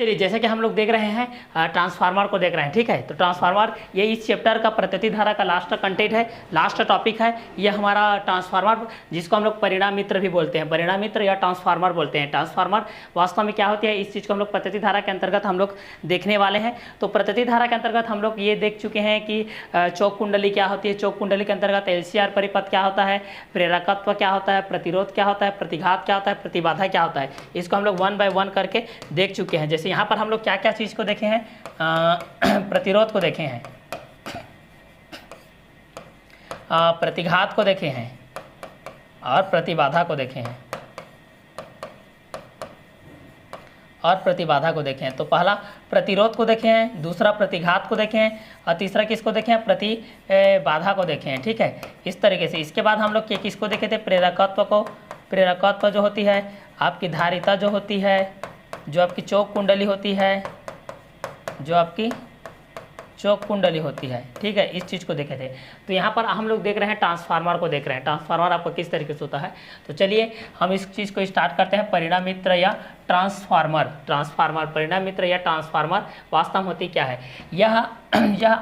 चलिए, जैसे कि हम लोग देख रहे हैं ट्रांसफार्मर को देख रहे हैं, ठीक है। तो ट्रांसफार्मर ये इस चैप्टर का प्रतिवर्ती धारा का लास्ट कंटेंट है, लास्ट टॉपिक है ये हमारा ट्रांसफार्मर, जिसको हम लोग परिणाम मित्र भी बोलते हैं, परिणाम मित्र या ट्रांसफार्मर बोलते हैं। ट्रांसफार्मर वास्तव में क्या होती है, इस चीज़ को हम लोग प्रतिवर्ती धारा के अंतर्गत हम लोग देखने वाले हैं। तो प्रतिवर्ती धारा के अंतर्गत हम लोग ये देख चुके हैं कि चौक कुंडली क्या होती है, चौक कुंडली के अंतर्गत LCR परिपथ क्या होता है, प्रेरकत्व क्या होता है, प्रतिरोध क्या होता है, प्रतिघात क्या होता है, प्रतिबाधा क्या होता है, इसको हम लोग 1 बाय 1 करके देख चुके हैं। जैसे यहाँ पर हम लोग क्या क्या चीज़ को देखे हैं, प्रतिरोध को देखे हैं, प्रतिघात को देखे हैं और प्रतिबाधा को देखे हैं और प्रतिबाधा को देखे हैं। तो पहला प्रतिरोध को देखे हैं, दूसरा प्रतिघात को देखे हैं और तीसरा किसको देखे हैं, प्रतिबाधा को देखे हैं, ठीक है। इस तरीके से इसके बाद हम लोग किसको देखे थे, प्रेरकत्व को। प्रेरकत्व जो होती है आपकी धारिता जो होती है, जो आपकी चौक कुंडली होती है, जो आपकी चौक कुंडली होती है, ठीक है, इस चीज़ को देखे थे। तो यहाँ पर हम लोग देख रहे हैं ट्रांसफार्मर को देख रहे हैं, ट्रांसफार्मर आपको किस तरीके से होता है। तो चलिए हम इस चीज़ को स्टार्ट करते हैं। परिणाम मित्र या ट्रांसफार्मर, ट्रांसफार्मर परिणाम मित्र या ट्रांसफार्मर वास्तव में होती क्या है, यह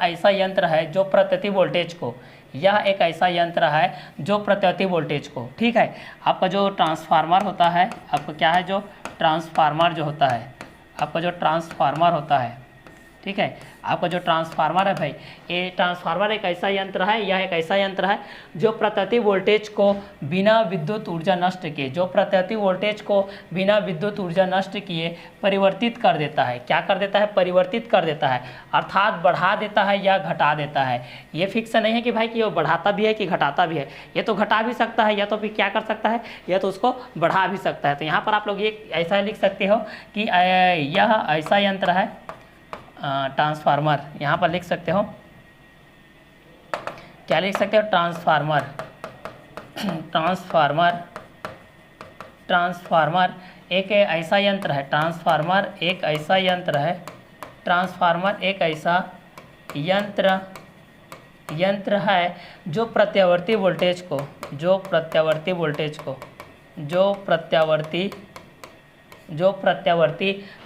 ऐसा यंत्र है जो प्रतिवर्ती वोल्टेज को, यह एक ऐसा यंत्र है जो प्रतिवर्ती वोल्टेज को, ठीक है, आपका जो ट्रांसफार्मर होता है, आपका क्या है, जो ट्रांसफार्मर जो होता है, आपका जो ट्रांसफार्मर होता है, ठीक है, आपका जो ट्रांसफार्मर है भाई, ये ट्रांसफार्मर एक ऐसा यंत्र है, यह एक ऐसा यंत्र है जो प्रतिवर्ती वोल्टेज को बिना विद्युत ऊर्जा नष्ट किए, जो प्रतिवर्ती वोल्टेज को बिना विद्युत ऊर्जा नष्ट किए परिवर्तित कर देता है। क्या कर देता है, परिवर्तित कर देता है, अर्थात बढ़ा देता है या घटा देता है। ये फिक्स नहीं है कि भाई कि वो बढ़ाता भी है कि घटाता भी है, ये तो घटा भी सकता है या तो फिर क्या कर सकता है, या तो उसको बढ़ा भी सकता है। तो यहाँ पर आप लोग ये ऐसा लिख सकते हो कि यह ऐसा यंत्र है ट्रांसफार्मर, यहाँ पर लिख सकते हो, क्या लिख सकते हो, ट्रांसफार्मर। ट्रांसफार्मर, ट्रांसफार्मर एक ऐसा यंत्र है, ट्रांसफार्मर एक ऐसा यंत्र है, ट्रांसफार्मर एक ऐसा यंत्र है जो प्रत्यावर्ती वोल्टेज को, जो प्रत्यावर्ती वोल्टेज को, जो प्रत्यावर्ती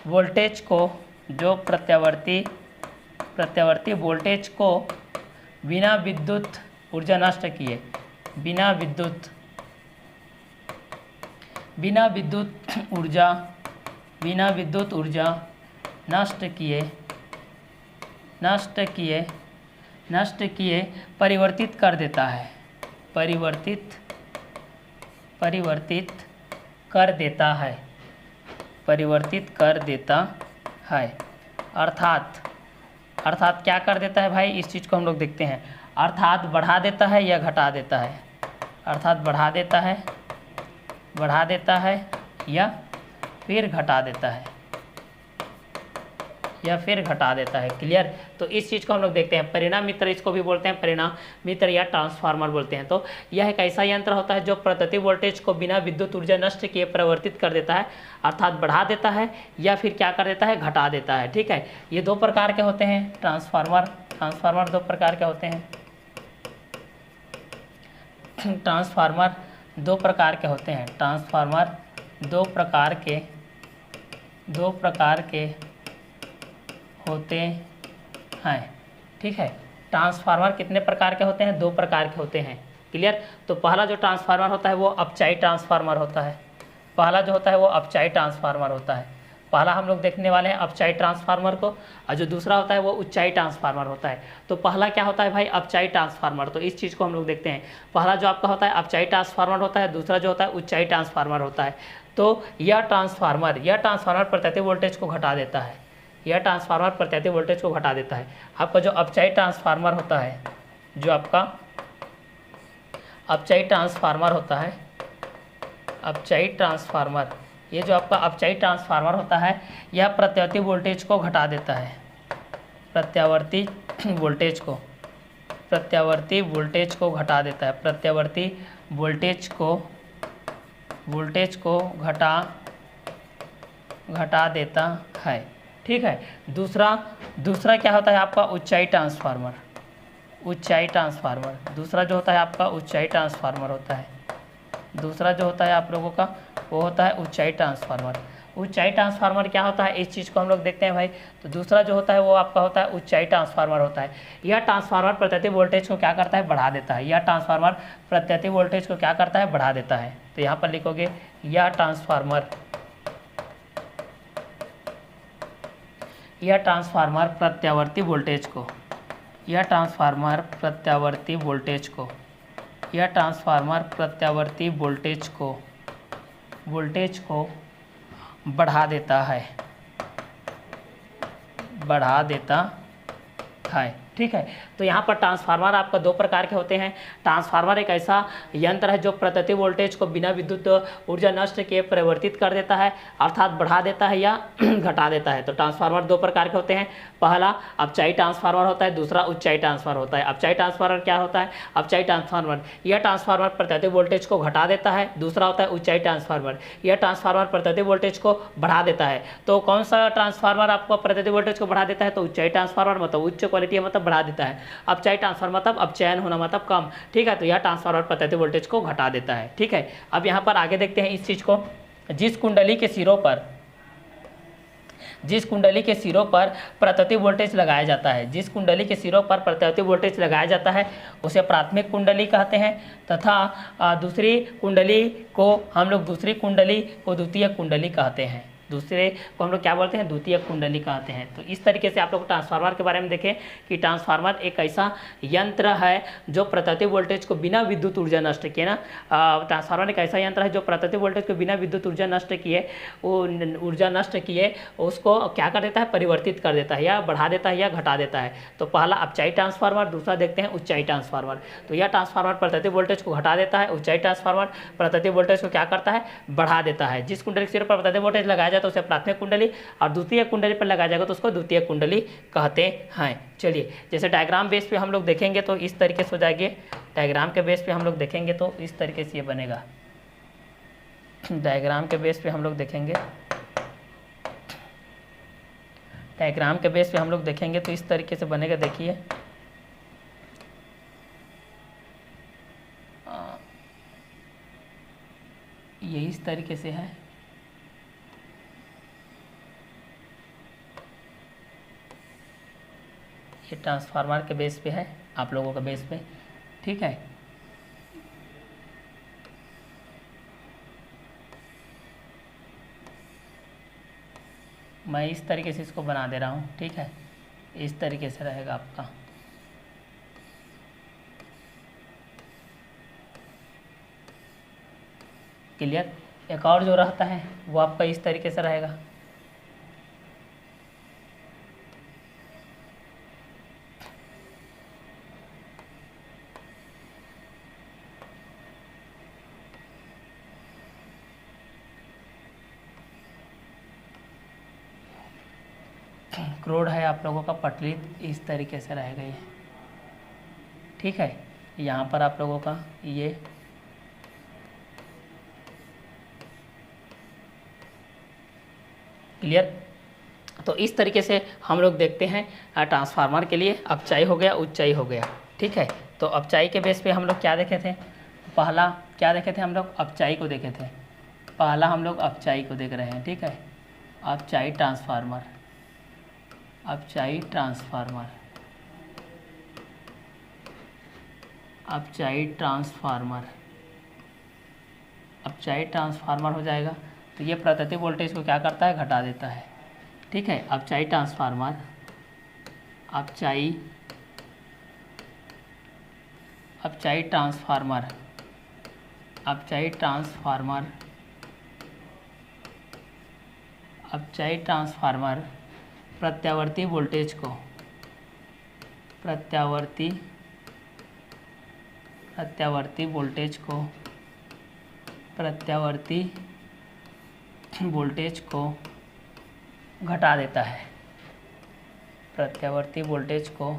वोल्टेज को, जो प्रत्यावर्ती वोल्टेज को बिना विद्युत ऊर्जा नष्ट किए, बिना विद्युत ऊर्जा नष्ट किए परिवर्तित कर देता है, परिवर्तित कर देता है, परिवर्तित कर देता है। अर्थात क्या कर देता है भाई, इस चीज़ को हम लोग देखते हैं, अर्थात बढ़ा देता है या घटा देता है, अर्थात बढ़ा देता है या फिर घटा देता है, या फिर घटा देता है। क्लियर। तो इस चीज़ को हम लोग देखते हैं, परिणाम मित्र इसको भी बोलते हैं, परिणाम मित्र या ट्रांसफार्मर बोलते हैं। तो यह एक ऐसा यंत्र होता है जो प्रतिवर्ती वोल्टेज को बिना विद्युत ऊर्जा नष्ट किए परिवर्तित कर देता है, अर्थात बढ़ा देता है या फिर क्या कर देता है, घटा देता है, ठीक है। ये दो प्रकार के होते हैं ट्रांसफार्मर दो प्रकार के होते हैं, ट्रांसफार्मर दो प्रकार के होते हैं, ट्रांसफार्मर दो प्रकार के होते हैं, ठीक है। ट्रांसफार्मर कितने प्रकार के होते हैं, दो प्रकार के होते हैं। क्लियर। तो पहला जो ट्रांसफार्मर होता है वो अपचाई ट्रांसफार्मर होता है, पहला जो होता है वो अपचाई ट्रांसफार्मर होता है, पहला हम लोग देखने वाले हैं अपचाई ट्रांसफार्मर को, और जो दूसरा होता है वो उच्चाई ट्रांसफार्मर होता है। तो पहला क्या होता है भाई, अपचाई ट्रांसफार्मर। तो इस चीज़ को हम लोग देखते हैं, पहला जो आपका होता है अपचाई ट्रांसफार्मर होता है, दूसरा जो होता है उच्चाई ट्रांसफार्मर होता है। तो यह ट्रांसफार्मर प्रतिवर्ती वोल्टेज को घटा देता है, यह ट्रांसफार्मर प्रतिवर्ती वोल्टेज को घटा देता है। आपका जो अपचाई ट्रांसफार्मर होता है, जो आपका अपचाई ट्रांसफार्मर होता है, अपचाई ट्रांसफार्मर, ये जो आपका अपचाई ट्रांसफार्मर होता है यह प्रत्यावर्ती वोल्टेज को घटा देता है, प्रत्यावर्ती वोल्टेज को घटा देता है, प्रत्यावर्ती वोल्टेज को घटा देता है, ठीक है। दूसरा क्या होता है आपका उच्चाई ट्रांसफार्मर, दूसरा जो होता है आपका उच्चाई ट्रांसफार्मर होता है, दूसरा जो होता है आप लोगों का वो होता है उच्चाई ट्रांसफार्मर। ऊंचाई ट्रांसफार्मर क्या होता है, इस चीज़ को हम लोग देखते हैं भाई। तो दूसरा जो होता है वो आपका होता है ऊंचाई ट्रांसफार्मर होता है। यह ट्रांसफार्मर प्रत्येक वोल्टेज को क्या करता है, बढ़ा देता है। यह ट्रांसफार्मर प्रत्येक वोल्टेज को क्या करता है, बढ़ा देता है। तो यहाँ पर लिखोगे यह ट्रांसफार्मर प्रत्यावर्ती वोल्टेज को, यह ट्रांसफार्मर प्रत्यावर्ती वोल्टेज को, यह ट्रांसफार्मर प्रत्यावर्ती वोल्टेज को बढ़ा देता है, ठीक है। तो यहाँ पर ट्रांसफार्मर आपका दो प्रकार के होते हैं। ट्रांसफार्मर एक ऐसा यंत्र है जो प्रत्येक वोल्टेज को बिना विद्युत ऊर्जा नष्ट किए परिवर्तित कर देता है, अर्थात बढ़ा देता है या घटा देता है। तो ट्रांसफार्मर दो प्रकार के होते हैं, पहला अपचाई ट्रांसफार्मर होता है, दूसरा उच्चाई ट्रांसफार्मर होता है। अपचाई ट्रांसफार्मर क्या होता है, अपचाई ट्रांसफार्मर यह ट्रांसफार्मर प्रत्येक वोल्टेज को घटा देता है। दूसरा होता है उच्चाई ट्रांसफार्मर, यह ट्रांसफार्मर प्रत्येक वोल्टेज को बढ़ा देता है। तो कौन सा ट्रांसफार्मर आपको प्रत्येक वोल्टेज को बढ़ा देता है, तो उच्चाई ट्रांसफार्मर मतलब उच्च क्वालिटी है, मतलब बढ़ा देता है। अपचाई ट्रांसफार्मर मतलब अपचयन होना मतलब कम, ठीक है। तो यह ट्रांसफार्मर प्रत्येक वोल्टेज को घटा देता है, ठीक है। अब यहाँ पर आगे देखते हैं इस चीज को, जिस कुंडली के सिरों पर प्रत्येक वोल्टेज लगाया जाता है, जिस कुंडली के सिरों पर प्रत्येक वोल्टेज लगाया जाता है उसे प्राथमिक कुंडली कहते हैं, तथा दूसरी कुंडली को हम लोग द्वितीय कुंडली कहते हैं। दूसरे को हम लोग क्या बोलते हैं, द्वितीय कुंडली कहते हैं। तो इस तरीके से आप लोग ट्रांसफार्मर के बारे में देखें कि ट्रांसफार्मर एक ऐसा यंत्र है जो प्रत्येक वोल्टेज को बिना विद्युत ऊर्जा नष्ट किए ट्रांसफार्मर एक ऐसा यंत्र है जो प्रत्येक वोल्टेज को बिना विद्युत ऊर्जा नष्ट किए उसको क्या कर देता है, परिवर्तित कर देता है, या बढ़ा देता है या घटा देता है। तो पहला अपचाई ट्रांसफार्मर, दूसरा देखते हैं उच्चाई ट्रांसफार्मर। तो यह ट्रांसफार्मर प्रत्येक वोल्टेज को घटा देता है, उच्चाई ट्रांसफार्मर प्रत्येक वोल्टेज को क्या करता है, बढ़ा देता है। जिस कुंडली के सिरे पर प्रत्येक वोल्टेज लगाया जाए तो उसे प्राथमिक कुंडली, और द्वितीय कुंडली पर लगाया जाएगा तो उसको द्वितीय कुंडली कहते हैं। चलिए, जैसे डायग्राम बेस पे हम लोग देखेंगे तो इस तरीके से हो जाएगी। डायग्राम के बेस पे हम लोग देखेंगे तो इस तरीके से ये बनेगा। डायग्राम के बेस पे हम लोग देखेंगे तो इस तरीके से बनेगा। देखिए ये इस तरीके से है। ये ट्रांसफार्मर के बेस पे है, आप लोगों का बेस पे, ठीक है। मैं इस तरीके से इसको बना दे रहा हूँ, ठीक है। इस तरीके से रहेगा आपका। क्लियर। एक और जो रहता है वो आपका इस तरीके से रहेगा। क्रोड है आप लोगों का पटली, इस तरीके से रहेगा ये, ठीक है। यहाँ पर आप लोगों का ये क्लियर। तो इस तरीके से हम लोग देखते हैं ट्रांसफार्मर के लिए अपचाई हो गया, उच्चाई हो गया, ठीक है। तो अपचाई के बेस पे हम लोग क्या देखे थे, पहला क्या देखे थे हम लोग, अपचाई को देखे थे। पहला हम लोग अपचाई को देख रहे हैं, ठीक है। अपचाई ट्रांसफार्मर, अपचाई ट्रांसफार्मर, अपचाई ट्रांसफार्मर, अपचाई ट्रांसफार्मर हो जाएगा। तो ये प्रत्येक वोल्टेज को क्या करता है, घटा देता है, ठीक है। अपचाई ट्रांसफार्मर, अपचाई ट्रांसफार्मर, अपचाई ट्रांसफार्मर, अपचाई ट्रांसफार्मर प्रत्यावर्ती वोल्टेज को, प्रत्यावर्ती वोल्टेज को घटा देता है, प्रत्यावर्ती वोल्टेज को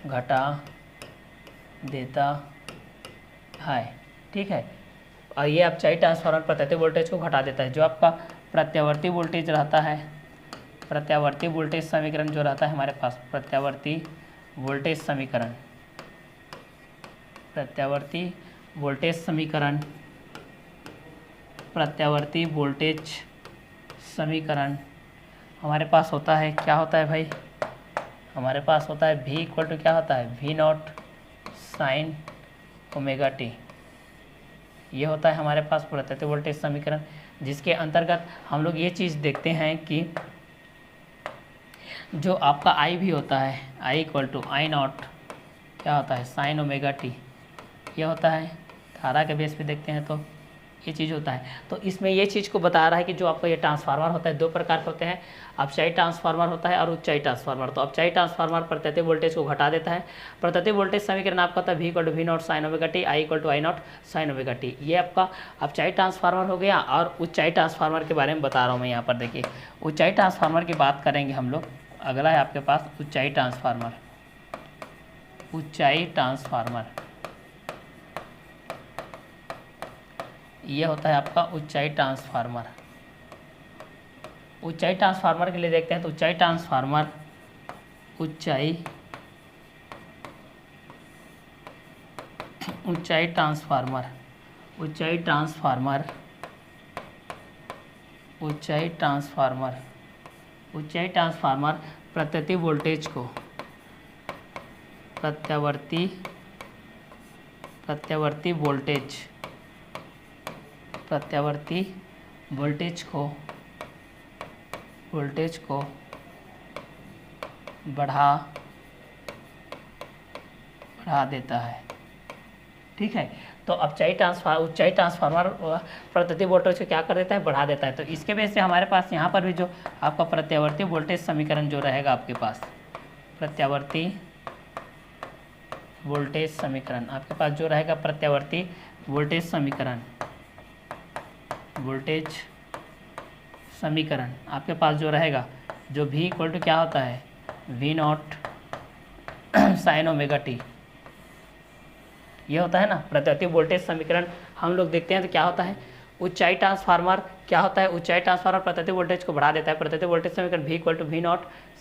घटा देता है, ठीक है। और ये अपचाई ट्रांसफार्मर प्रत्येक वोल्टेज को घटा देता है। जो आपका प्रत्यावर्ती वोल्टेज रहता है, प्रत्यावर्ती वोल्टेज समीकरण जो रहता है हमारे पास, प्रत्यावर्ती वोल्टेज समीकरण, प्रत्यावर्ती वोल्टेज समीकरण, प्रत्यावर्ती वोल्टेज समीकरण हमारे पास होता है, क्या होता है भाई, हमारे पास होता है v इक्वल टू क्या होता है V0 साइन ओमेगा टी। ये होता है हमारे पास प्रत्येक वोल्टेज समीकरण, जिसके अंतर्गत हम लोग ये चीज़ देखते हैं कि जो आपका I भी होता है I इक्वल टू I0 क्या होता है साइन ओमेगा टी। ये होता है धारा के बेस पे देखते हैं तो ये चीज़ होता है। तो इसमें ये चीज़ को बता रहा है कि जो आपका ये ट्रांसफार्मर होता है दो प्रकार के होते हैं, अपचाई ट्रांसफार्मर होता है और उच्चाई ट्रांसफार्मर। तो अपचाई ट्रांसफार्मर प्रत्येक वोल्टेज को घटा देता है। प्रत्येक वोल्टेज समीकरण आपका होता है V equal to V0 sine omega T, I equal to I0 sine omega T. ये आपका अपचाई ट्रांसफार्मर हो गया। और उच्चाई ट्रांसफार्मर के बारे में बता रहा हूँ मैं यहाँ पर। देखिए उच्चाई ट्रांसफार्मर की बात करेंगे हम लोग। अगला है आपके पास उच्चाई ट्रांसफार्मर। उच्चाई ट्रांसफार्मर ये होता है आपका उच्चाई ट्रांसफार्मर। उच्चाई ट्रांसफार्मर के लिए देखते हैं तो उच्चाई ट्रांसफार्मर उच्चाई ट्रांसफार्मर उच्चाई ट्रांसफार्मर उच्चाई ट्रांसफार्मर उच्चाई ट्रांसफार्मर प्रत्येक वोल्टेज को प्रत्यावर्ती वोल्टेज को बढ़ा देता है। ठीक है, तो उच्चाई ट्रांसफार्मर प्रत्येक वोल्टेज को क्या कर देता है, बढ़ा देता है। तो इसके बेस से हमारे पास यहाँ पर भी जो आपका प्रत्यावर्ती वोल्टेज समीकरण जो रहेगा आपके पास, प्रत्यावर्ती वोल्टेज समीकरण आपके पास जो रहेगा, प्रत्यावर्ती वोल्टेज समीकरण आपके पास जो रहेगा, जो V इक्वल टू क्या होता है V0 साइन ओमेगा टी। ये होता है ना प्रत्येक वोल्टेज समीकरण। हम लोग देखते हैं तो क्या होता है, उच्चाई ट्रांसफार्मर क्या होता है, उच्चाई ट्रांसफार्मर प्रत्येक वोल्टेज को बढ़ा देता है। प्रत्येक वोल्टेज समीकरण V equal to V0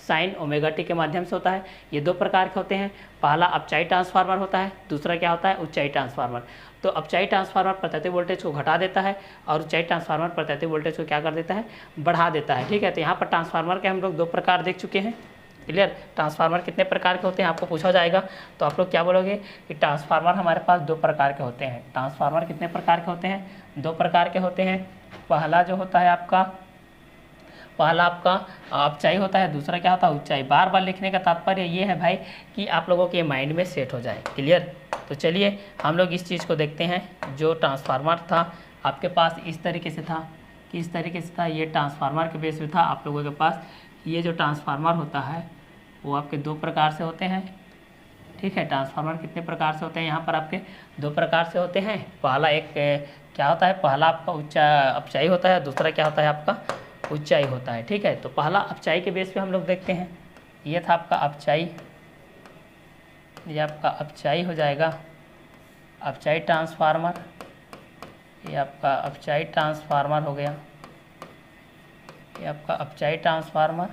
sine omega T के माध्यम से होता है। ये दो प्रकार के होते हैं, पहला अपचाई ट्रांसफार्मर होता है, दूसरा क्या होता है उच्चाई ट्रांसफार्मर। तो अपचाई ट्रांसफार्मर प्रत्येक वोल्टेज को घटा देता है और उच्चाई ट्रांसफार्मर प्रत्येक वोल्टेज को क्या कर देता है, बढ़ा देता है। ठीक है, तो यहाँ पर ट्रांसफार्मर के हम लोग दो प्रकार देख चुके हैं। क्लियर, ट्रांसफार्मर कितने प्रकार के होते हैं आपको पूछा जाएगा, तो आप लोग क्या बोलोगे कि ट्रांसफार्मर हमारे पास दो प्रकार के होते हैं। ट्रांसफार्मर कितने प्रकार के होते हैं, दो प्रकार के होते हैं। पहला जो होता है आपका अपचाई होता है, दूसरा क्या होता है उच्चाई। बार बार लिखने का तात्पर्य ये है भाई कि आप लोगों के माइंड में सेट हो जाए। क्लियर, तो चलिए हम लोग इस चीज़ को देखते हैं। जो ट्रांसफार्मर था आपके पास इस तरीके से था, किस तरीके से था, ये ट्रांसफार्मर के बेस पे था आप लोगों के पास। ये जो ट्रांसफार्मर होता है वो आपके दो प्रकार से होते हैं। ठीक है, ट्रांसफार्मर कितने प्रकार से होते हैं, यहाँ पर आपके दो प्रकार से होते हैं। पहला एक क्या होता है, पहला आपका अपचाई होता है, दूसरा क्या होता है आपका उच्चाई होता है। ठीक है, तो पहला अपचाई के बेस पे हम लोग देखते हैं। ये था आपका अपचाई, ये आपका अपचाई हो जाएगा, अपचाई ट्रांसफार्मर। ये आपका अपचाई ट्रांसफार्मर हो गया, ये आपका अपचाई ट्रांसफार्मर।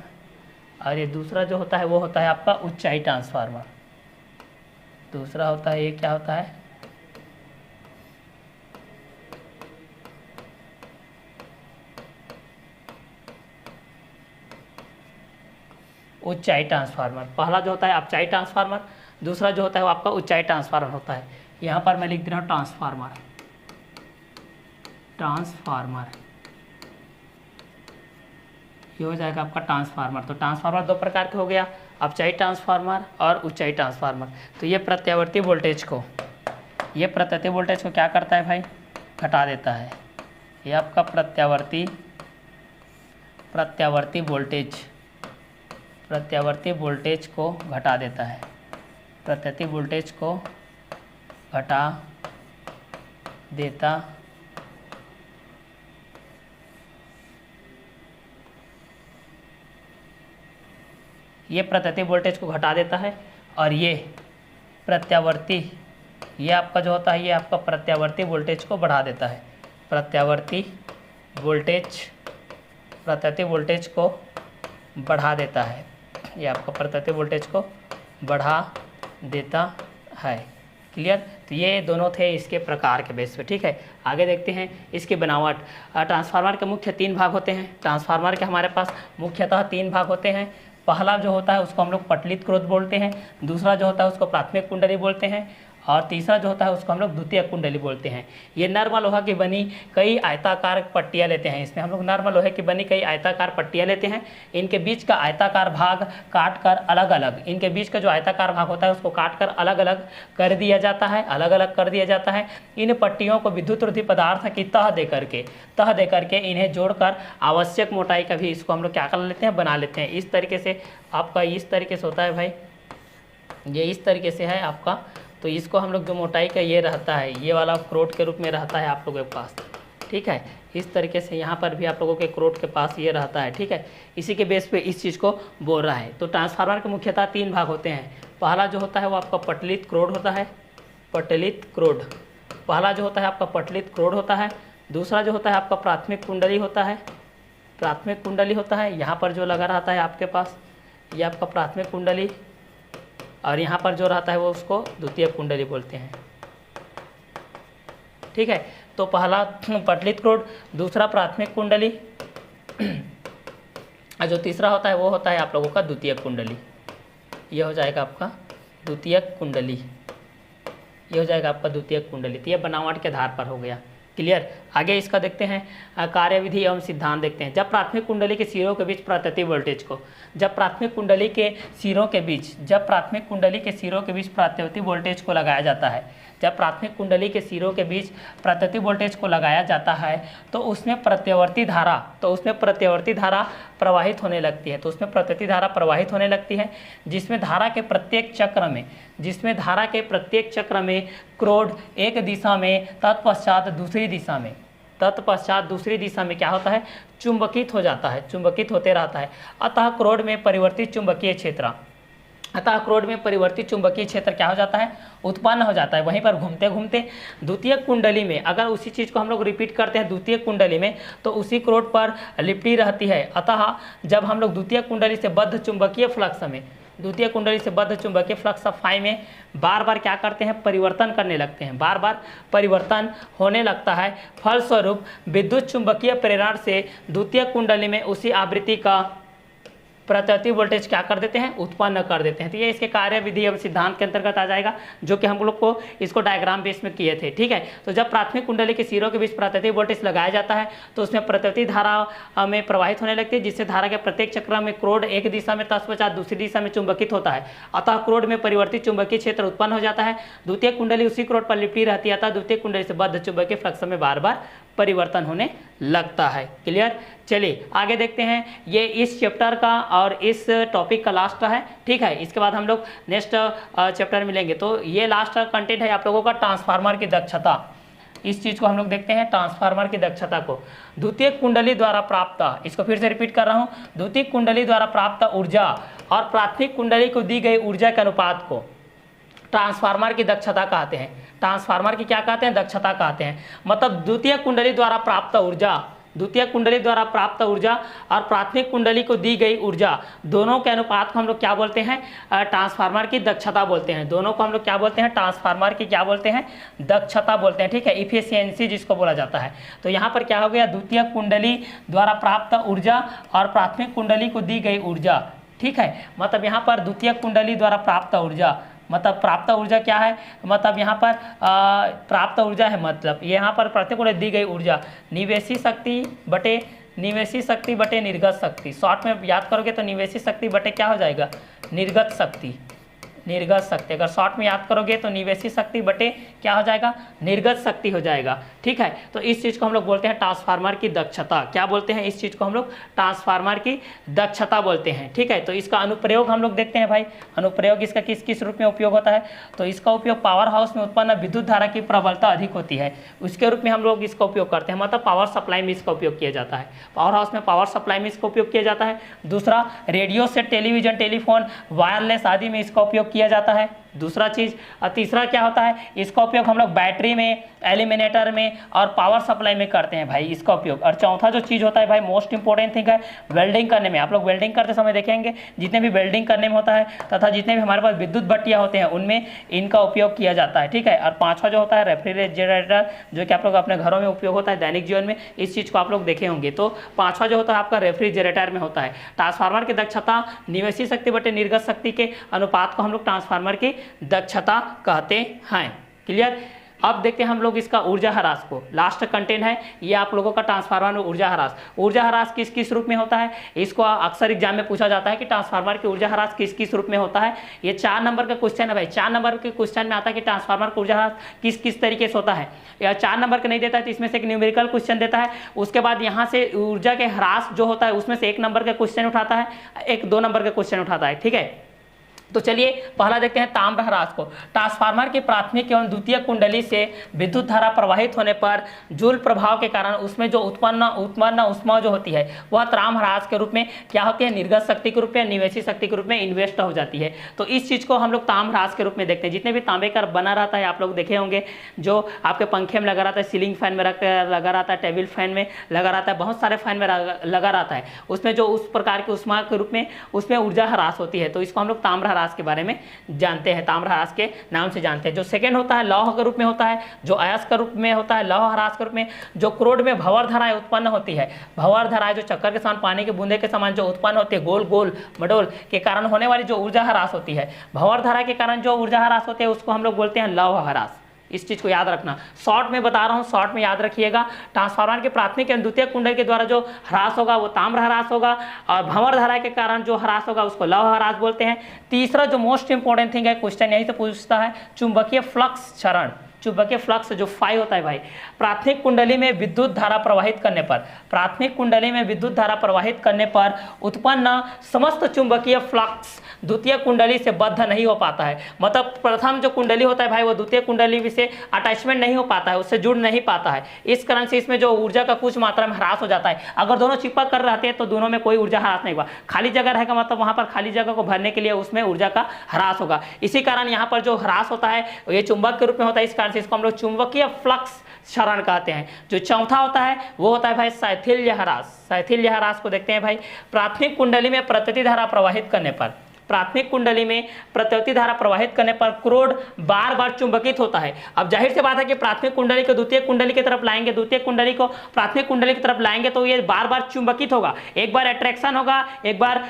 और ये दूसरा जो होता है वो होता है आपका उच्चाई ट्रांसफार्मर। दूसरा होता है ये क्या होता है, उच्चाई ट्रांसफार्मर। पहला जो होता है अपचाई ट्रांसफार्मर, दूसरा जो होता है वो आपका उच्चाई ट्रांसफार्मर होता है। यहाँ पर मैं लिख दे रहा हूँ ट्रांसफार्मर। ये हो जाएगा आपका ट्रांसफार्मर। तो ट्रांसफार्मर दो प्रकार के हो गया, अपचाई ट्रांसफार्मर और उच्चाई ट्रांसफार्मर। तो ये प्रत्यावर्ती वोल्टेज को क्या करता है भाई, घटा देता है। ये आपका प्रत्यावर्ती वोल्टेज को घटा देता है, प्रत्येक वोल्टेज को घटा देता ये प्रत्येक वोल्टेज को घटा देता है। और ये प्रत्यावर्ती, ये आपका जो होता है ये आपका प्रत्यावर्ती वोल्टेज को बढ़ा देता है। प्रत्यावर्ती वोल्टेज प्रत्येक वोल्टेज को बढ़ा देता है, ये आपका प्रत्येक वोल्टेज को बढ़ा देता है। क्लियर, तो ये दोनों थे इसके प्रकार के बेस पे, ठीक है। आगे देखते हैं इसकी बनावट। ट्रांसफार्मर के मुख्य 3 भाग होते हैं। ट्रांसफार्मर के हमारे पास मुख्यतः 3 भाग होते हैं। पहला जो होता है उसको हम लोग पटलित क्रोध बोलते हैं, दूसरा जो होता है उसको प्राथमिक कुंडली बोलते हैं, और तीसरा जो होता है उसको हम लोग द्वितीयक कुंडली बोलते हैं। ये नर्म लोहा की बनी कई आयताकार पट्टियाँ लेते हैं। इसमें हम लोग नर्म लोहे की बनी कई आयताकार पट्टियाँ लेते हैं। इनके बीच का आयताकार भाग काट कर अलग अलग, इनके बीच का जो आयताकार भाग होता है उसको काट कर अलग अलग कर दिया जाता है, अलग अलग कर दिया जाता है। इन पट्टियों को विद्युत रोधी पदार्थ की तह दे करके इन्हें जोड़कर आवश्यक मोटाई का भी इसको हम लोग क्या कर लेते हैं, बना लेते हैं। इस तरीके से आपका इस तरीके से होता है भाई, ये इस तरीके से है आपका। तो इसको हम लोग जो मोटाई का ये रहता है, ये वाला क्रोट के रूप में रहता है आप लोगों के पास, ठीक है। इस तरीके से यहाँ पर भी आप लोगों के क्रोट के पास ये रहता है, ठीक है। इसी के बेस पे इस चीज़ को बोल रहा है। तो ट्रांसफार्मर के मुख्यतः 3 भाग होते हैं। पहला जो होता है वो आपका पटलित क्रोड होता है, पटलित क्रोड। पहला जो होता है आपका पटलित क्रोड होता है। दूसरा जो होता है आपका प्राथमिक कुंडली होता है, प्राथमिक कुंडली होता है। यहाँ पर जो लगा रहता है आपके पास ये आपका प्राथमिक कुंडली, और यहाँ पर जो रहता है वो उसको द्वितीयक कुंडली बोलते हैं, ठीक है। तो पहला पटलित क्रोड, दूसरा प्राथमिक कुंडली, और जो तीसरा होता है वो होता है आप लोगों का द्वितीयक कुंडली। ये हो जाएगा आपका द्वितीयक कुंडली, ये हो जाएगा आपका द्वितीयक कुंडली। तो ये बनावट के आधार पर हो गया, क्लियर। आगे इसका देखते हैं कार्यविधि एवं सिद्धांत देखते हैं। जब प्राथमिक कुंडली के सिरों के बीच प्राथमिक वोल्टेज को, जब प्राथमिक कुंडली के सिरों के बीच, जब प्राथमिक कुंडली के सिरों के बीच प्राथमिक वोल्टेज को लगाया जाता है, जब प्राथमिक कुंडली के सिरों के बीच प्राथमिक वोल्टेज को लगाया जाता है तो उसमें प्रत्यावर्ती धारा, प्रवाहित होने लगती है। तो उसमें प्रत्यावर्ती धारा प्रवाहित होने लगती है, जिसमें धारा के प्रत्येक चक्र में क्रोड एक दिशा में तत्पश्चात दूसरी दिशा में क्या होता है, चुंबकित हो जाता है, चुंबकित होते रहता है। अतः क्रोड में परिवर्तित चुंबकीय क्षेत्र क्या हो जाता है, उत्पन्न हो जाता है। वहीं पर घूमते घूमते द्वितीयक कुंडली में, अगर उसी चीज़ को हम लोग रिपीट करते हैं द्वितीयक कुंडली में, तो उसी क्रोड पर लिपटी रहती है। अतः जब हम लोग द्वितीयक कुंडली से बद्ध चुंबकीय फ्लक्स में, द्वितीय कुंडली से बद्ध चुंबकीय फ्लक्स ऑफ फाई में बार बार क्या करते हैं, परिवर्तन करने लगते हैं, बार बार परिवर्तन होने लगता है। फलस्वरूप विद्युत चुंबकीय प्रेरण से द्वितीय कुंडली में उसी आवृत्ति का प्रत्यावर्ती वोल्टेज क्या कर देते हैं, उत्पन्न कर देते हैं। तो ये इसके कार्य विधि एवं सिद्धांत के अंतर्गत आ जाएगा, जो कि हम लोग को इसको डायग्राम बेस में किए थे, ठीक है। तो जब प्राथमिक कुंडली के सिरों के बीच प्रत्यावर्ती वोल्टेज लगाया जाता है तो उसमें प्रत्यावर्ती धारा में प्रवाहित होने लगती है, जिससे धारा के प्रत्येक चक्र में क्रोड एक दिशा में तत्पश्चात दूसरी दिशा में चुंबकित होता है। अतः क्रोड में परिवर्तित चुंबकीय क्षेत्र उत्पन्न हो जाता है। द्वितीय कुंडली उसी क्रोड पर लिपटी रहती है, अतः द्वितीय कुंडली से बद्ध चुंबकीय फ्लक्स में बार बार परिवर्तन होने लगता है, क्लियर। चलिए आगे देखते हैं, ये इस चैप्टर का और इस टॉपिक का लास्ट है, ठीक है। इसके बाद हम लोग नेक्स्ट चैप्टर मिलेंगे। तो ये लास्ट कंटेंट है आप लोगों का ट्रांसफार्मर की दक्षता। इस चीज़ को हम लोग देखते हैं, ट्रांसफार्मर की दक्षता को। द्वितीय कुंडली द्वारा प्राप्त, इसको फिर से रिपीट कर रहा हूँ, द्वितीय कुंडली द्वारा प्राप्त ऊर्जा और प्राथमिक कुंडली को दी गई ऊर्जा के अनुपात को ट्रांसफार्मर की दक्षता कहते हैं। ट्रांसफार्मर की क्या कहते हैं, दक्षता कहते हैं। मतलब द्वितीय कुंडली द्वारा प्राप्त ऊर्जा और प्राथमिक कुंडली को दी गई ऊर्जा, दोनों के अनुपात को हम लोग क्या बोलते हैं, ट्रांसफार्मर की दक्षता बोलते हैं। दोनों को हम लोग क्या बोलते हैं, ट्रांसफार्मर की क्या बोलते हैं, दक्षता बोलते हैं, ठीक है, इफिशियंसी जिसको बोला जाता है। तो यहाँ पर क्या हो गया, द्वितीय कुंडली द्वारा प्राप्त ऊर्जा और प्राथमिक कुंडली को दी गई ऊर्जा, ठीक है। मतलब यहाँ पर द्वितीय कुंडली द्वारा प्राप्त ऊर्जा, मतलब प्राप्त ऊर्जा क्या है, मतलब यहाँ पर प्राप्त ऊर्जा है, मतलब यहाँ पर प्रत्येक को दी गई ऊर्जा निवेशी शक्ति बटे निर्गत शक्ति। शॉर्ट में याद करोगे तो निवेशी शक्ति बटे क्या हो जाएगा, निर्गत शक्ति। अगर शॉर्ट में याद करोगे तो निवेशी शक्ति बटे क्या हो जाएगा, निर्गत शक्ति हो जाएगा, ठीक है। तो इस चीज़ को हम लोग बोलते हैं ट्रांसफार्मर की दक्षता। क्या बोलते हैं, इस चीज़ को हम लोग ट्रांसफार्मर की दक्षता बोलते हैं, ठीक है। तो इसका अनुप्रयोग हम लोग देखते हैं भाई, अनुप्रयोग इसका किस किस रूप में उपयोग होता है। तो इसका उपयोग पावर हाउस में उत्पन्न विद्युत धारा की प्रबलता अधिक होती है, उसके रूप में हम लोग इसका उपयोग करते हैं। मतलब पावर सप्लाई में इसका उपयोग किया जाता है, पावर हाउस में पावर सप्लाई में इसका उपयोग किया जाता है। दूसरा, radio set, television, telephone, wireless आदि में इसका उपयोग किया जाता है, दूसरा चीज़। और तीसरा क्या होता है, इसका उपयोग हम लोग बैटरी में, एलिमिनेटर में और पावर सप्लाई में करते हैं भाई इसका उपयोग। और चौथा जो चीज़ होता है भाई, मोस्ट इंपॉर्टेंट थिंग है, वेल्डिंग करने में। आप लोग वेल्डिंग करते समय देखेंगे जितने भी वेल्डिंग करने में होता है तथा जितने भी हमारे पास विद्युत भट्टियाँ होते हैं उनमें इनका उपयोग किया जाता है, ठीक है। और पाँचवा जो होता है रेफ्रिजरेटर, जो कि आप लोग अपने घरों में उपयोग होता है दैनिक जीवन में, इस चीज़ को आप लोग देखे होंगे। तो पाँचवा जो होता है आपका रेफ्रिजरेटर में होता है। ट्रांसफार्मर की दक्षता निवेशी शक्ति बटे निर्गत शक्ति के अनुपात को हम लोग ट्रांसफार्मर की दक्षता कहते हैं। क्लियर। अब देखते हैं हम लोग इसका ऊर्जा ह्रास को। लास्ट कंटेंट है ये आप लोगों का ट्रांसफार्मर में ऊर्जा ह्रास। ऊर्जा ह्रास किस किस रूप में होता है, इसको अक्सर एग्जाम में पूछा जाता है कि ट्रांसफार्मर की ऊर्जा ह्रास किस किस रूप में होता है। ये 4 नंबर का क्वेश्चन है भाई। 4 नंबर के क्वेश्चन में आता है कि ट्रांसफार्मर का ऊर्जा ह्रास किस किस तरीके से होता है। या 4 नंबर का नहीं देता है तो इसमें से एक न्यूमेरिकल क्वेश्चन देता है, उसके बाद यहाँ से ऊर्जा के ह्रास जो होता है उसमें से 1 नंबर का क्वेश्चन उठाता है, 1 2 नंबर का क्वेश्चन उठाता है, ठीक है। तो चलिए पहला देखते हैं ताम्र ह्रास को। ट्रांसफार्मर की प्राथमिक एवं द्वितीय कुंडली से विद्युत धारा प्रवाहित होने पर जूल प्रभाव के कारण उसमें जो उत्पन्न ऊष्मा जो होती है वह ताम्र ह्रास के रूप में क्या होती है, निर्गत शक्ति के रूप में, निवेशी शक्ति के रूप में इन्वेस्ट हो जाती है। तो इस चीज़ को हम लोग ताम्र ह्रास के रूप में देखते हैं। जितने भी तांबे का बना रहता है आप लोग देखे होंगे, जो आपके पंखे में लगा रहता है, सीलिंग फैन में लगा रहता है, टेबल फैन में लगा रहता है, बहुत सारे फैन में लगा रहता है, उसमें जो उस प्रकार की ऊष्मा के रूप में उसमें ऊर्जा ह्रास होती है। तो इसको हम लोग ताम्र ह्रास के बारे में जानते हैं, ताम्र ह्रास के नाम से जानते हैं। जो सेकंड होता है लौह के रूप में होता है, जो अयस्क के रूप में होता है, लौह ह्रास के रूप में जो क्रोड में भंवर धाराएं उत्पन्न होती है, भंवर धाराएं जो चक्कर के समान, पानी के बूंदे के समान जो उत्पन्न होती है, गोल गोल मडोल के कारण होने वाली जो ऊर्जा ह्रास होती है, भंवर धारा के कारण जो ऊर्जा ह्रास होती है उसको हम लोग बोलते हैं लौह ह्रास। इस चीज को याद रखना, शॉर्ट में बता रहा हूं, शॉर्ट में याद रखिएगा। ट्रांसफार्मर के प्राथमिक एवं द्वितीय कुंडल के द्वारा जो ह्रास होगा वो ताम्र ह्रास होगा, और भंवर धारा के कारण जो ह्रास होगा उसको लौह ह्रास बोलते हैं। तीसरा जो मोस्ट इंपॉर्टेंट थिंग है, क्वेश्चन यही से पूछता है, चुंबकीय फ्लक्स क्षरण। चुंबकीय फ्लक्स जो फाई होता है भाई, प्राथमिक कुंडली में विद्युत धारा प्रवाहित करने पर, प्राथमिक कुंडली में विद्युत धारा प्रवाहित करने पर उत्पन्न समस्त चुंबकीय फ्लक्स द्वितीय कुंडली से बद्ध नहीं हो पाता है। मतलब प्रथम जो कुंडली होता है भाई वो द्वितीय कुंडली से अटैचमेंट नहीं हो पाता है, उससे जुड़ नहीं पाता है। इस कारण से इसमें जो ऊर्जा का कुछ मात्रा में ह्रास हो जाता है। अगर दोनों चिपक कर रहते हैं तो दोनों में कोई ऊर्जा ह्रास नहीं हुआ, खाली जगह रहेगा मतलब वहां पर खाली जगह को भरने के लिए उसमें ऊर्जा का ह्रास होगा। इसी कारण यहाँ पर जो ह्रास होता है ये चुंबक के रूप में होता है, इस कारण से इसको हम लोग चुंबकीय फ्लक्स क्षरण कहते हैं। जो चौथा होता है वो होता है भाई शैथिल्य ह्रास। शैथिल्य ह्रास को देखते हैं भाई, प्राथमिक कुंडली में प्रत्यति धारा प्रवाहित करने पर, प्राथमिक कुंडली में प्रत्यति धारा प्रवाहित करने पर क्रोड बार बार चुंबकित होता है। अब जाहिर सी बात है कि प्राथमिक कुंडली को द्वितीय कुंडली की तरफ लाएंगे, द्वितीय कुंडली को प्राथमिक कुंडली की तरफ लाएंगे तो ये बार बार चुंबकित होगा। एक बार अट्रैक्शन होगा, एक बार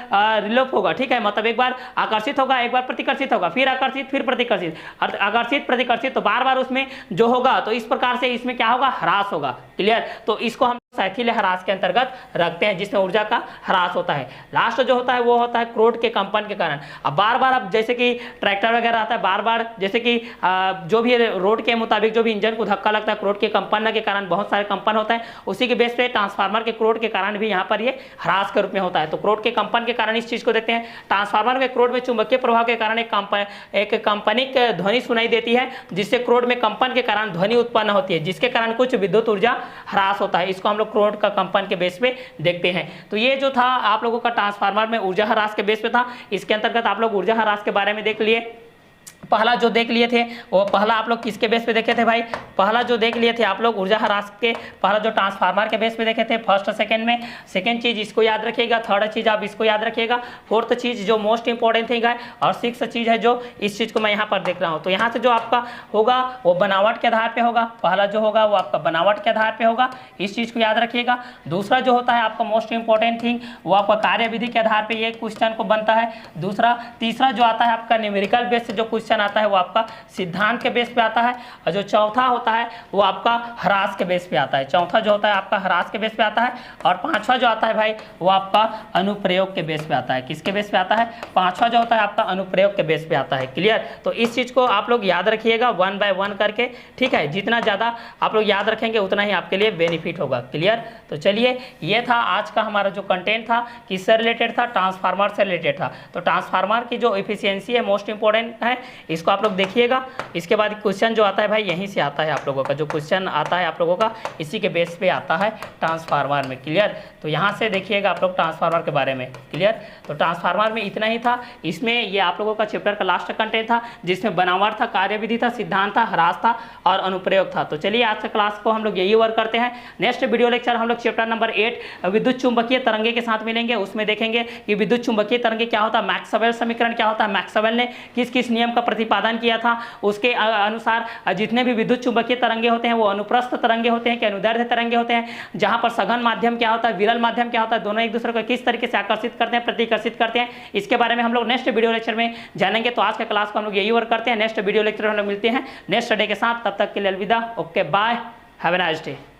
रिलोप होगा, ठीक है। मतलब एक बार आकर्षित होगा, एक बार प्रतिकर्षित होगा, फिर आकर्षित, फिर प्रतिकर्षित, आकर्षित प्रतिकर्षित, तो बार बार उसमें जो होगा तो इस प्रकार से इसमें क्या होगा, ह्रास होगा। क्लियर। तो इसको हम शैथिल्य ह्रास के अंतर्गत रखते हैं जिसमें ऊर्जा का ह्रास होता है। लास्ट जो होता है वो होता है क्रोड के कंपन के कारण। अब बार बार अब जैसे कि ट्रैक्टर वगैरह आता है, बार बार जैसे कि जो भी रोड के मुताबिक जो भी इंजन को धक्का लगता है, क्रोड के कंपन के कारण बहुत सारे कंपन होता है, उसी के बेस पे ट्रांसफार्मर के क्रोड के कारण भी यहाँ पर ये ह्रास के रूप में होता है। तो क्रोड के कंपन के कारण इस चीज को देखते हैं। ट्रांसफार्मर के क्रोड में चुंबकीय प्रभाव के कारण एक कंपनिक ध्वनि सुनाई देती है, जिससे क्रोड में कंपन के कारण ध्वनि उत्पन्न होती है, जिसके कारण कुछ विद्युत ऊर्जा ह्रास होता है। इसको हम लोग क्रोड का कंपन के बेस पे देखते हैं। तो ये जो था आप लोगों का ट्रांसफार्मर में ऊर्जा ह्रास के बेस पे था। इसके अंतर्गत आप लोग ऊर्जा ह्रास के बारे में देख लिए। पहला जो देख लिए थे वो पहला आप लोग किसके बेस पे देखे थे भाई, पहला जो देख लिए थे आप लोग ऊर्जा ह्रास के, पहला जो ट्रांसफार्मर के बेस पे देखे थे फर्स्ट सेकंड में। सेकंड चीज इसको याद रखिएगा, थर्ड चीज आप इसको याद रखिएगा, फोर्थ चीज जो मोस्ट इंपॉर्टेंट थिंग है, और सिक्स चीज है जो इस चीज को मैं यहाँ पर देख रहा हूँ। तो यहाँ से जो आपका होगा वो बनावट के आधार पे होगा, पहला जो होगा वो आपका बनावट के आधार पे होगा, इस चीज को याद रखिएगा। दूसरा जो होता है आपका मोस्ट इंपॉर्टेंट थिंग वो आपका कार्यविधि के आधार पर ये क्वेश्चन को बनता है। दूसरा, तीसरा जो आता है आपका न्यूमेरिकल बेस से जो क्वेश्चन आता है वो आपका सिद्धांत के बेस पे आता है। और जो चौथा होता है वो आपका ह्रास के बेस पे आता है। चौथा जो होता है आपका ह्रास के बेस पे आता है। और पांचवा जो आता है भाई वो आपका अनुप्रयोग के बेस पे आता है। किसके बेस पे आता है, पांचवा जो होता है आपका अनुप्रयोग के बेस पे आता है। क्लियर। तो इस चीज को आप लोग याद रखिएगा 1 बाय 1 करके, ठीक है। जितना ज्यादा आप लोग याद रखेंगे उतना ही आपके लिए बेनिफिट होगा। क्लियर। तो चलिए ये था आज का हमारा जो कंटेंट था, किससे रिलेटेड था, ट्रांसफार्मर से रिलेटेड था। तो ट्रांसफार्मर की जो इफिशियंसी है मोस्ट इंपॉर्टेंट है, इसको आप लोग देखिएगा। इसके बाद क्वेश्चन जो आता है भाई यहीं से आता है, आप लोगों का जो क्वेश्चन आता है आप लोगों का इसी के बेस पे आता है ट्रांसफार्मर में। क्लियर, तो यहाँ से देखिएगा आप लोग ट्रांसफार्मर के बारे में। क्लियर, तो ट्रांसफार्मर में इतना ही था। इसमें ये आप लोगों का चैप्टर का लास्ट कंटेंट था, जिसमें बनावट था, कार्यविधि था, सिद्धांत था, ह्रास था और अनुप्रयोग था। तो चलिए आज के क्लास को हम लोग यही वर्क करते हैं। नेक्स्ट वीडियो लेक्चर हम लोग चैप्टर नंबर 8 विद्युत चुंबकीय तरंगे के साथ मिलेंगे। उसमें देखेंगे कि विद्युत चुंबकीय तरंगे क्या होता है, मैक्सवेल समीकरण क्या होता है, मैक्सवेल ने किस किस नियम का प्रतिपादन किया था, उसके अनुसार जितने भी विद्युत चुंबकीय तरंगे होते हैं वो अनुप्रस्थ तरंगे होते हैं कि अनुदैर्ध्य तरंगे होते हैं, जहां पर सघन माध्यम क्या होता है, विरल माध्यम क्या होता है, दोनों एक दूसरे को किस तरीके से आकर्षित करते हैं, प्रतिकर्षित करते हैं, इसके बारे में हम लोग नेक्स्ट वीडियो लेक्चर में जानेंगे। तो आज के क्लास को हम लोग यही वर्क करते हैं। नेक्स्ट वीडियो लेक्चर में हम लोग मिलते हैं नेक्स्ट डे के साथ। तब तक के लिए अलविदा, okay bye, have a nice day.